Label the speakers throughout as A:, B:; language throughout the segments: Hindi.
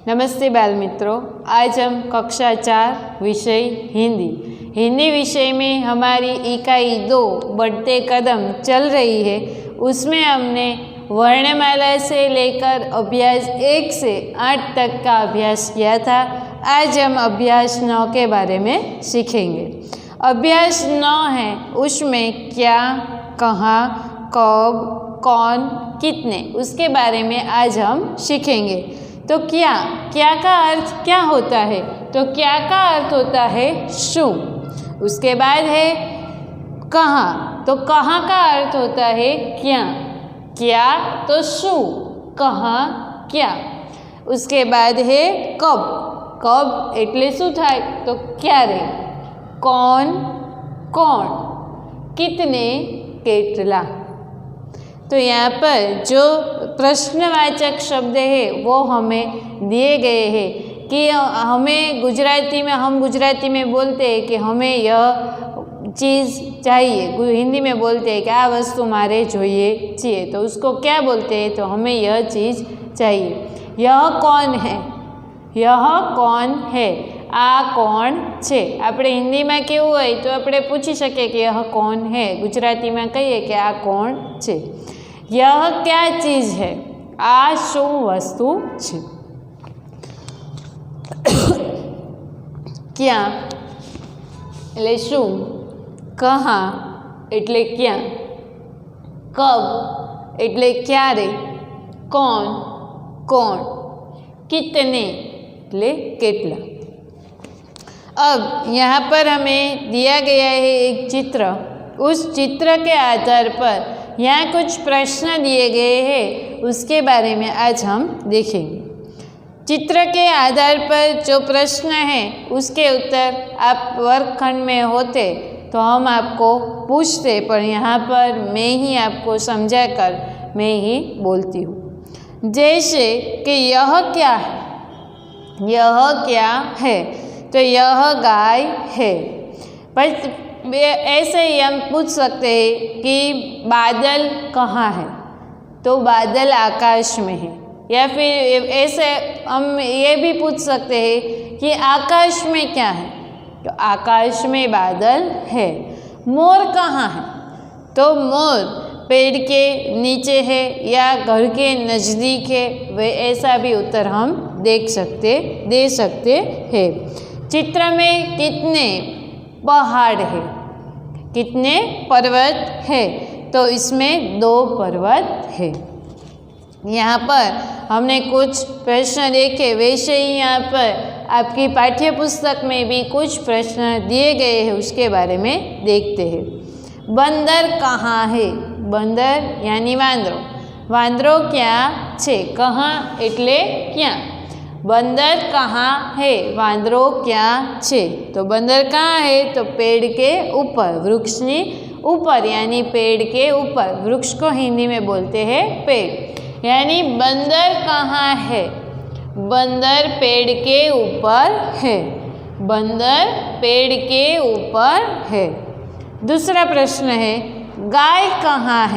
A: नमस्ते बाल मित्रों, आज हम कक्षा 4 विषय हिंदी विषय में हमारी इकाई 2 बढ़ते कदम चल रही है। उसमें हमने वर्णमाला से लेकर अभ्यास 1 से 8 तक का अभ्यास किया था। आज हम अभ्यास 9 के बारे में सीखेंगे। अभ्यास 9 है, उसमें क्या, कहाँ, कब, कौन, कितने, उसके बारे में आज हम सीखेंगे। तो क्या का अर्थ क्या होता है? तो क्या का अर्थ होता है शू। उसके बाद है कहाँ, तो कहाँ का अर्थ होता है क्या तो शू, कहाँ क्या। उसके बाद है कब एटले शू थाय तो क्यारे, कौन कितने केटला। तो यहाँ पर जो प्रश्नवाचक शब्द है वो हमें दिए गए हैं कि हम गुजराती में बोलते हैं कि हमें यह चीज़ चाहिए। हिंदी में बोलते हैं कि आ वस्तु मारे જોઈએ છીએ, तो उसको क्या बोलते हैं? तो हमें यह चीज़ चाहिए। यह कौन है, आ कौन छे। આપણે હિન્દીમાં કેવું હોય તો આપણે પૂછી શકીએ કે यह कौन है, ગુજરાતીમાં કહીએ કે આ કોણ છે। यह क्या चीज़ है, आ शू वस्तु छे। क्या એટલે શું, कहाँ એટલે ક્યાં, कब એટલે ક્યારે, कौन, कितने એટલે કેટલા। अब यहाँ पर हमें दिया गया है एक चित्र। उस चित्र के आधार पर यहाँ कुछ प्रश्न दिए गए हैं, उसके बारे में आज हम देखेंगे। चित्र के आधार पर जो प्रश्न है उसके उत्तर आप वर्गखंड में होते तो हम आपको पूछते, पर यहाँ पर मैं ही आपको समझा कर मैं ही बोलती हूँ। जैसे कि यह क्या है, तो यह गाय है। पर ऐसे ही हम पूछ सकते हैं कि बादल कहाँ है, तो बादल आकाश में है। या फिर ऐसे हम ये भी पूछ सकते हैं कि आकाश में क्या है, तो आकाश में बादल है। मोर कहाँ है, तो मोर पेड़ के नीचे है या घर के नज़दीक है। वे ऐसा भी उत्तर हम दे सकते हैं। चित्र में कितने पहाड़ है, कितने पर्वत है, तो इसमें 2 पर्वत है। यहाँ पर हमने कुछ प्रश्न देखे, वैसे ही यहाँ पर आपकी पाठ्य पुस्तक में भी कुछ प्रश्न दिए गए हैं, उसके बारे में देखते हैं। बंदर कहाँ है, बंदर यानी वांदरो क्या छे, कहाँ एटले क्या। बंदर कहाँ है, वांदरो क्या छे, तो बंदर कहाँ है, तो पेड़ के ऊपर, वृक्षनी ऊपर यानी पेड़ के ऊपर। वृक्ष को हिंदी में बोलते हैं पेड़। यानी बंदर कहाँ है, बंदर पेड़ के ऊपर है, बंदर पेड़ के ऊपर है। दूसरा प्रश्न है गाय कहाँ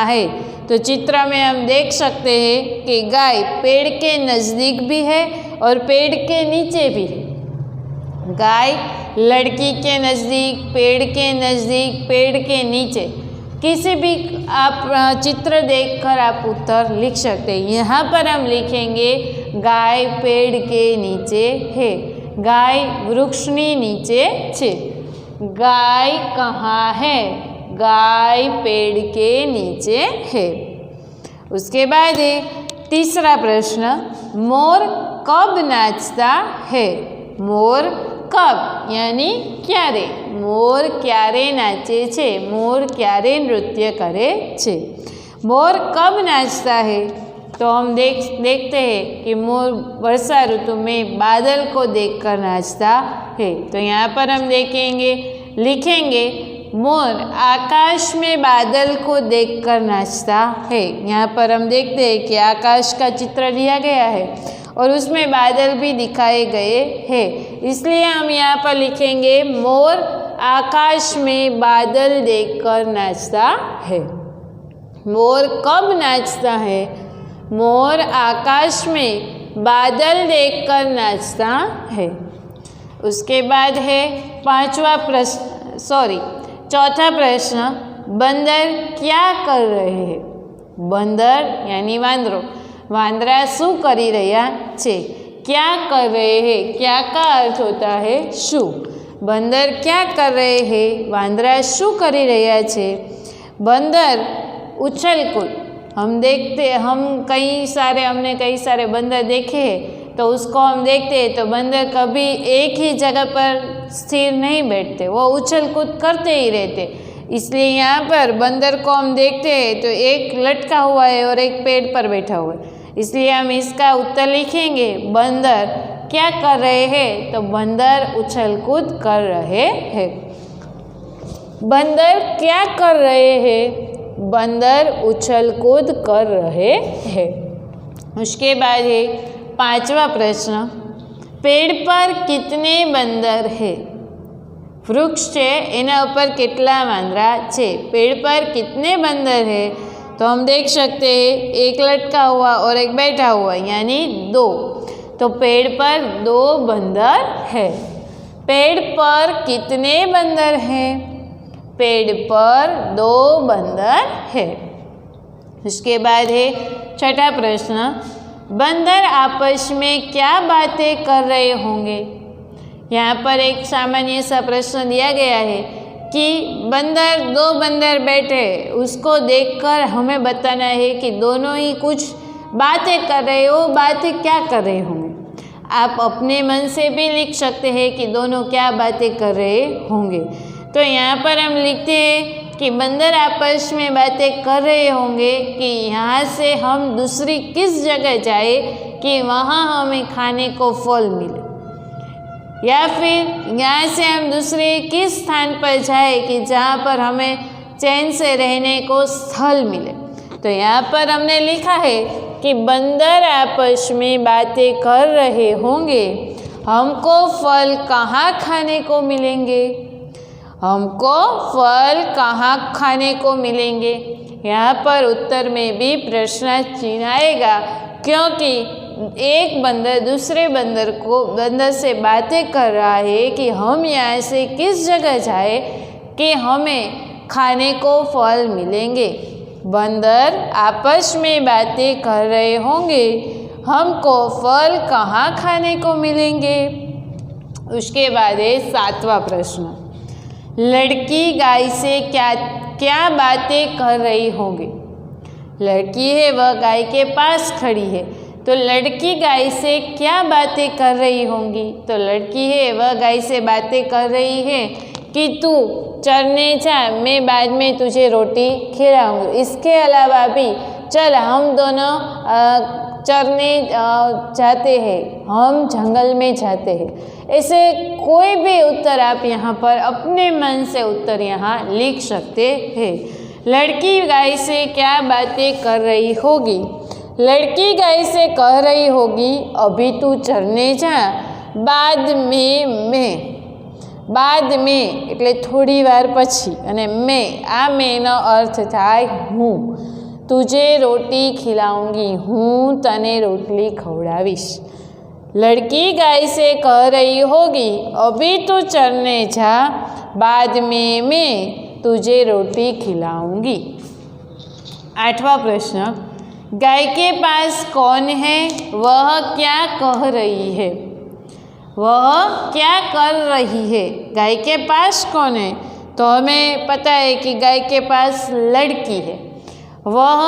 A: है, तो चित्र में हम देख सकते हैं कि गाय पेड़ के नज़दीक भी है और पेड़ के नीचे भी है। गाय लड़की के नज़दीक, पेड़ के नज़दीक, पेड़ के नीचे, किसी भी आप चित्र देखकर आप उत्तर लिख सकते हैं। यहाँ पर हम लिखेंगे गाय पेड़ के नीचे है, गाय वृक्षनी नीचे छे। गाय कहाँ है, गाय पेड़ के नीचे है। उसके बाद तीसरा प्रश्न, मोर कब नाचता है, मोर कब यानी क्यारे, मोर क्यारे नाचे छे, मोर क्यारे नृत्य करे छे। मोर कब नाचता है, तो हम देखते हैं कि मोर वर्षा ऋतु में बादल को देखकर नाचता है। तो यहाँ पर हम लिखेंगे मोर आकाश में बादल को देखकर नाचता है। यहाँ पर हम देखते हैं कि आकाश का चित्र लिया गया है और उसमें बादल भी दिखाए गए हैं, इसलिए हम यहाँ पर लिखेंगे मोर आकाश में बादल देखकर नाचता है। मोर कब नाचता है, मोर आकाश में बादल देखकर नाचता है। उसके बाद है चौथा प्रश्न, बंदर क्या कर रहे हैं? बंदर यानी वांदरो, वांदरा शू करी रह्या छे? क्या कर रहे हैं? क्या का अर्थ होता है शू। बंदर क्या कर रहे हैं? वांदरा शू करी रह्या छे? बंदर उछल कूद, हमने कई सारे बंदर देखे हैं, तो उसको हम देखते हैं तो बंदर कभी एक ही जगह पर स्थिर नहीं बैठते, वो उछल कूद करते ही रहते। इसलिए यहाँ पर बंदर को हम देखते हैं तो एक लटका हुआ है और एक पेड़ पर बैठा हुआ है, इसलिए हम इसका उत्तर लिखेंगे बंदर क्या कर रहे हैं? तो बंदर उछल कूद कर रहे हैं। बंदर क्या कर रहे हैं? बंदर उछल कूद कर रहे हैं। उसके बाद है 5वां प्रश्न, पेड़ पर कितने बंदर है? वृक्ष है, एना ऊपर कितला वांदरा छे? पेड़ पर कितने बंदर है? तो हम देख सकते हैं एक लटका हुआ और एक बैठा हुआ, यानी 2। तो पेड़ पर 2 बंदर है। पेड़ पर कितने बंदर हैं? पेड़ पर 2 बंदर है। उसके बाद है 6ठा प्रश्न, बंदर आपस में क्या बातें कर रहे होंगे? यहाँ पर एक सामान्य सा प्रश्न दिया गया है कि 2 बंदर बैठे, उसको देखकर हमें बताना है कि दोनों ही कुछ बातें कर रहे हो, बातें क्या कर रहे होंगे। आप अपने मन से भी लिख सकते हैं कि दोनों क्या बातें कर रहे होंगे। तो यहाँ पर हम लिखते हैं कि बंदर आपस में बातें कर रहे होंगे कि यहाँ से हम दूसरी किस जगह जाए कि वहाँ हमें खाने को फल मिले, या फिर यहाँ से हम दूसरे किस स्थान पर जाए कि जहाँ पर हमें चैन से रहने को स्थल मिले। तो यहाँ पर हमने लिखा है कि बंदर आपस में बातें कर रहे होंगे, हमको फल कहाँ खाने को मिलेंगे? हमको फल कहाँ खाने को मिलेंगे? यहाँ पर उत्तर में भी प्रश्न चिन्ह आएगा, क्योंकि एक बंदर दूसरे बंदर से बातें कर रहा है कि हम यहाँ से किस जगह जाए कि हमें खाने को फल मिलेंगे। बंदर आपस में बातें कर रहे होंगे, हमको फल कहाँ खाने को मिलेंगे। उसके बाद है 7वां प्रश्न, लड़की गाय से क्या बातें कर रही होगी? लड़की है, वह गाय के पास खड़ी है, तो लड़की गाय से क्या बातें कर रही होंगी? तो लड़की है, वह गाय से बातें कर रही है कि तू चरने जा, मैं बाद में तुझे रोटी खिलाऊंगी। इसके अलावा भी चल हम दोनों चरने जाते हैं, हम जंगल में जाते हैं। ऐसे कोई भी उत्तर आप यहाँ पर अपने मन से उत्तर यहाँ लिख सकते हैं। लड़की गाय से क्या बातें कर रही होगी? लड़की गाय से कह रही होगी अभी तू चरने जा, बाद में એટલે થોડી વાર પછી, અને મેનો અર્થ થાય હું, तुझे रोटी खिलाऊंगी, हूँ तने रोटली खवड़ावीश। लड़की गाय से कह रही होगी अभी तू चरने जा, बाद में मैं तुझे रोटी खिलाऊंगी। 8वां प्रश्न, गाय के पास कौन है? वह क्या कह रही है? वह क्या कर रही है? गाय के पास कौन है? तो हमें पता है कि गाय के पास लड़की है। वह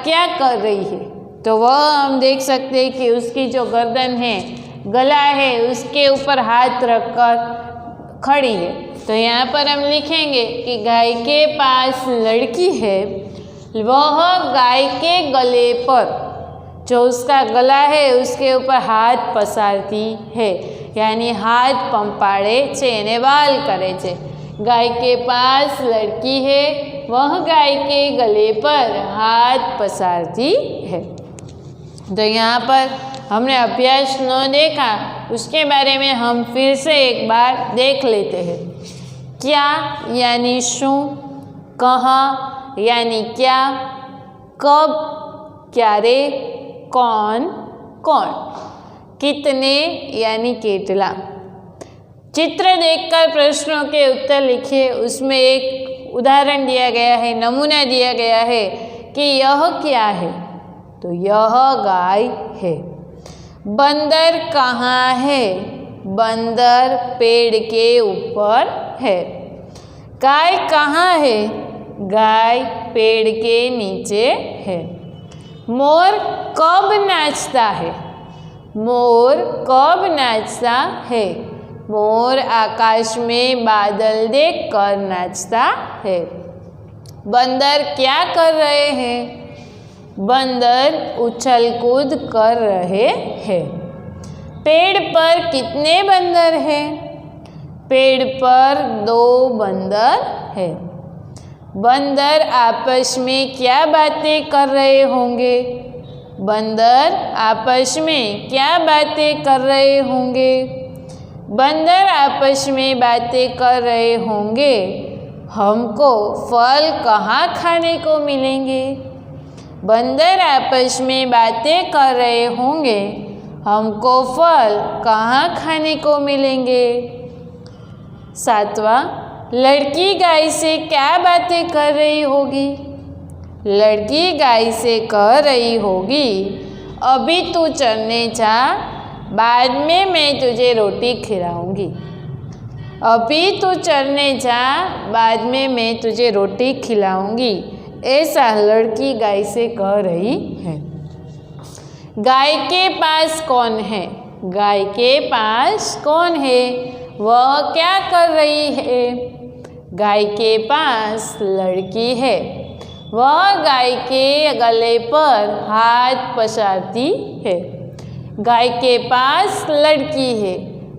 A: क्या कर रही है? तो वह हम देख सकते हैं कि उसकी जो गर्दन है, गला है, उसके ऊपर हाथ रखकर खड़ी है। तो यहाँ पर हम लिखेंगे कि गाय के पास लड़की है, वह गाय के गले पर, जो उसका गला है उसके ऊपर हाथ पसारती है, यानी हाथ पंपाड़े छे ने वाल करे छे। गाय के पास लड़की है, वह गाय के गले पर हाथ पसारती है। तो यहाँ पर हमने अभ्यास न देखा, उसके बारे में हम फिर से एक बार देख लेते हैं। क्या यानी शू, कहाँ यानी क्या, कब, क्यारे, कौन कौन, कितने यानी केटला। चित्र देखकर प्रश्नों के उत्तर लिखिए। उसमें एक उदाहरण दिया गया है, नमूना दिया गया है कि यह क्या है, तो यह गाय है। बंदर कहाँ है, बंदर पेड़ के ऊपर है। गाय कहाँ है, गाय पेड़ के नीचे है। मोर कब नाचता है, मोर कब नाचता है, मोर आकाश में बादल देखकर नाचता है। बंदर क्या कर रहे हैं, बंदर उछल कूद कर रहे हैं। पेड़ पर कितने बंदर हैं, पेड़ पर 2 बंदर हैं। बंदर आपस में क्या बातें कर रहे होंगे, बंदर आपस में क्या बातें कर रहे होंगे। बंदर आपस में बातें कर रहे होंगे, हमको फल कहाँ खाने को मिलेंगे। बंदर आपस में बातें कर रहे होंगे, हमको फल कहाँ खाने को मिलेंगे। 7वां, लड़की गाय से क्या बातें कर रही होगी, लड़की गाय से कह रही होगी, अभी तू चरने जा, बाद में मैं तुझे रोटी खिलाऊंगी। अभी तू चरने जा, बाद में मैं तुझे रोटी खिलाऊंगी, ऐसा लड़की गाय से कह रही है। गाय के पास कौन है, गाय के पास कौन है, वह क्या कर रही है। गाय के पास लड़की है, वह गाय के गले पर हाथ पसारती है। गाय के पास लड़की है,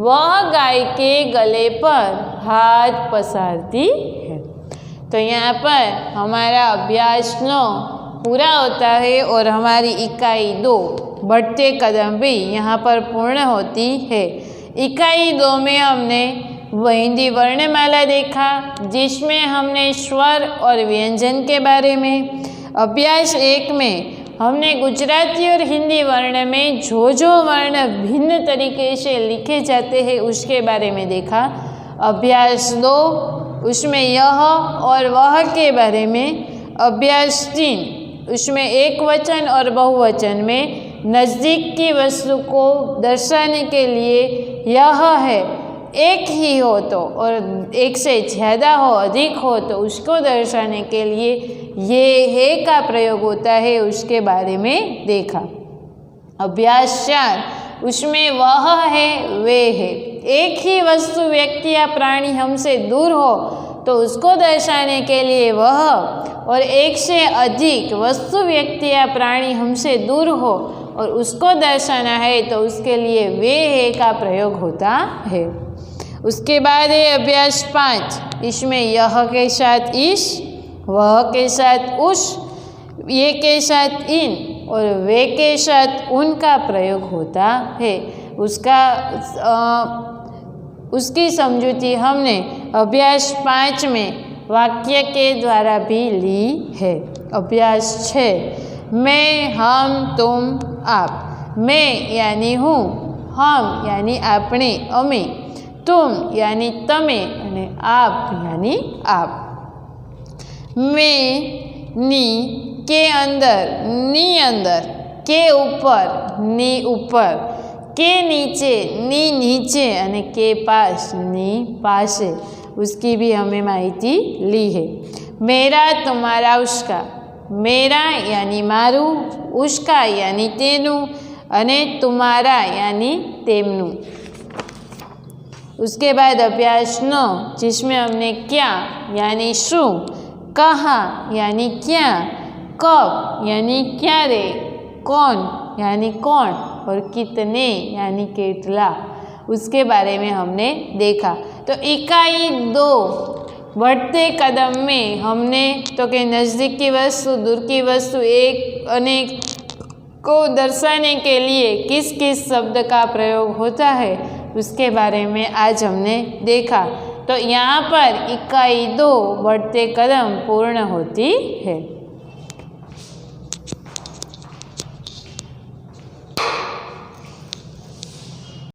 A: वह गाय के गले पर हाथ पसारती है। तो यहाँ पर हमारा अभ्यास 9 पूरा होता है और हमारी इकाई 2 बढ़ते कदम भी यहाँ पर पूर्ण होती है। इकाई 2 में हमने हिंदी वर्णमाला देखा, जिसमें हमने स्वर और व्यंजन के बारे में। अभ्यास 1 में हमने गुजराती और हिंदी वर्ण में जो वर्ण भिन्न तरीके से लिखे जाते हैं उसके बारे में देखा। अभ्यास 2 उसमें यह और वह के बारे में। अभ्यास 3 उसमें एक वचन और बहुवचन में नज़दीक की वस्तु को दर्शाने के लिए यह है, एक ही हो तो और एक से ज़्यादा हो, अधिक हो तो उसको दर्शाने के लिए ये है का प्रयोग होता है, उसके बारे में देखा। अभ्यास 4 उसमें वह है, वे है। एक ही वस्तु, व्यक्ति या प्राणी हमसे दूर हो तो उसको दर्शाने के लिए वह, और एक से अधिक वस्तु, व्यक्ति या प्राणी हमसे दूर हो और उसको दर्शाना है तो उसके लिए वे है का प्रयोग होता है। उसके बाद है अभ्यास 5, इसमें यह के साथ इस, वह के साथ उस, ये के साथ इन और वे के साथ उनका प्रयोग होता है। उसकी समझूती हमने अभ्यास 5 में वाक्य के द्वारा भी ली है। अभ्यास 6 मैं, हम, तुम, आप। मैं यानी हूँ, हम यानी आपने, अमे, तुम यानी तमे અને आप यानी आप। मैं नी के अंदर, नी अंदर, के ऊपर, नी ऊपर, के नीचे, नी नीचे અને के पास, नी पासे। उसकी भी हमें माहिती ली है। मेरा, तुम्हारा, उसका। मेरा यानी मारू, उसका यानी तेनु અને तुम्हारा यानी तेमनु। उसके बाद अभ्यास 9 जिसमें हमने क्या यानी शू, कहाँ यानी क्या, कब यानी क्या रे, कौन यानी कौन और कितने यानी केटला, उसके बारे में हमने देखा। तो इकाई 2 बढ़ते कदम में हमने तो कि नज़दीक की वस्तु, दूर की वस्तु, एक अनेक को दर्शाने के लिए किस किस शब्द का प्रयोग होता है उसके बारे में आज हमने देखा। तो यहाँ पर इकाई 2 बढ़ते कदम पूर्ण होती है।